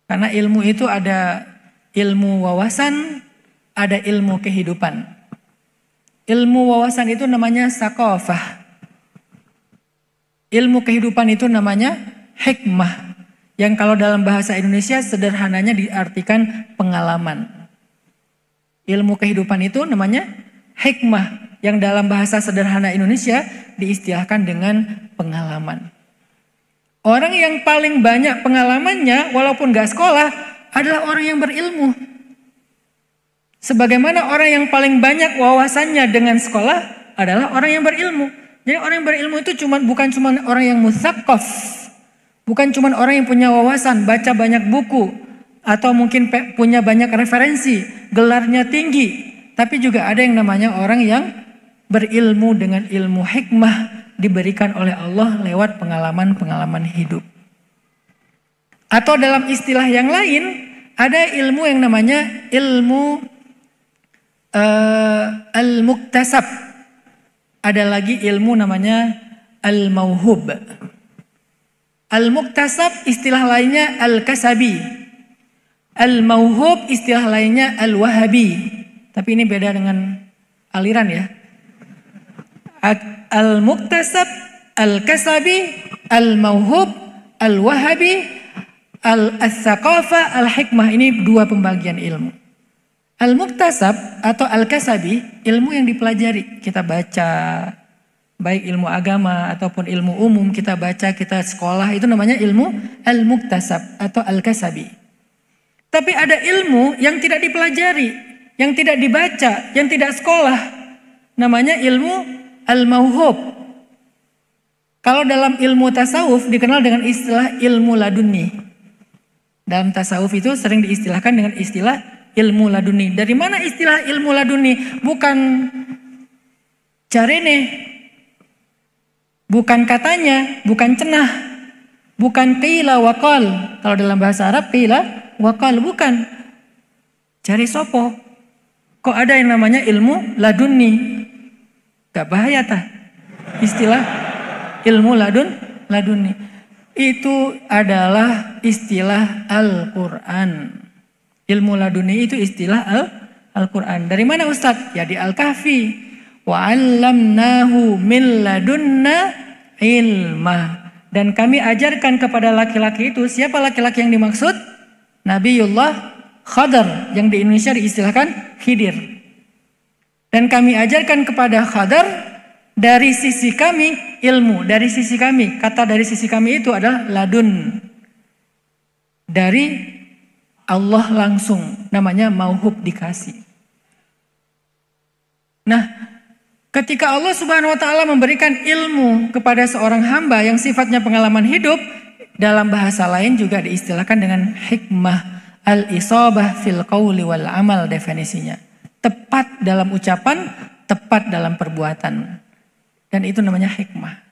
Karena ilmu itu ada ilmu wawasan, ada ilmu kehidupan. Ilmu wawasan itu namanya sakofah. Ilmu kehidupan itu namanya hikmah. Yang kalau dalam bahasa Indonesia sederhananya diartikan pengalaman. Ilmu kehidupan itu namanya hikmah. Yang dalam bahasa sederhana Indonesia diistilahkan dengan pengalaman. Orang yang paling banyak pengalamannya walaupun gak sekolah adalah orang yang berilmu. Sebagaimana orang yang paling banyak wawasannya dengan sekolah adalah orang yang berilmu. Jadi orang yang berilmu itu bukan cuma orang yang mutsaqaf. Bukan cuma orang yang punya wawasan, baca banyak buku. Atau mungkin punya banyak referensi, gelarnya tinggi. Tapi juga ada yang namanya orang yang berilmu dengan ilmu hikmah diberikan oleh Allah lewat pengalaman-pengalaman hidup. Atau dalam istilah yang lain, ada ilmu yang namanya ilmu al-muktasab. Ada lagi ilmu namanya al-mauhub. Al-muktasab istilah lainnya al-kasabi. Al-mauhub istilah lainnya al-wahabi. Tapi ini beda dengan aliran ya. Al-muktasab, al-kasabi, al-mauhub, al-wahabi, al-thaqafah, al-hikmah. Ini dua pembagian ilmu. Al-muktasab atau al-kasabi, ilmu yang dipelajari. Kita baca, baik ilmu agama ataupun ilmu umum, kita baca, kita sekolah, itu namanya ilmu al-muktasab atau al-kasabi. Tapi ada ilmu yang tidak dipelajari, yang tidak dibaca, yang tidak sekolah. Namanya ilmu al-mauhub. Kalau dalam ilmu tasawuf dikenal dengan istilah ilmu laduni. Dalam tasawuf itu sering diistilahkan dengan istilah ilmu laduni. Dari mana istilah ilmu laduni? Bukan carene, bukan katanya, bukan cenah, bukan qila wa qal. Kalau dalam bahasa Arab qila wa qal, bukan. Cari sopo. Kok ada yang namanya ilmu laduni? Gak bahaya tah? Istilah ilmu laduni. Itu adalah istilah Al-Quran. Ilmu laduni itu istilah Al-Quran. Dari mana Ustadz? Ya di Al-Kahfi. Wa 'allamnahu min ladunna ilmah. Dan kami ajarkan kepada laki-laki itu, siapa laki-laki yang dimaksud? Nabiullah Khadar, yang di Indonesia diistilahkan Khidir. Dan kami ajarkan kepada Khadar dari sisi kami ilmu, dari sisi kami. Kata dari sisi kami itu adalah ladun. Dari Allah langsung, namanya mauhub, dikasih. Nah, ketika Allah Subhanahu wa taala memberikan ilmu kepada seorang hamba yang sifatnya pengalaman hidup, dalam bahasa lain juga diistilahkan dengan hikmah. Al-isabah fil qawli wal amal definisinya. Tepat dalam ucapan, tepat dalam perbuatan. Dan itu namanya hikmah.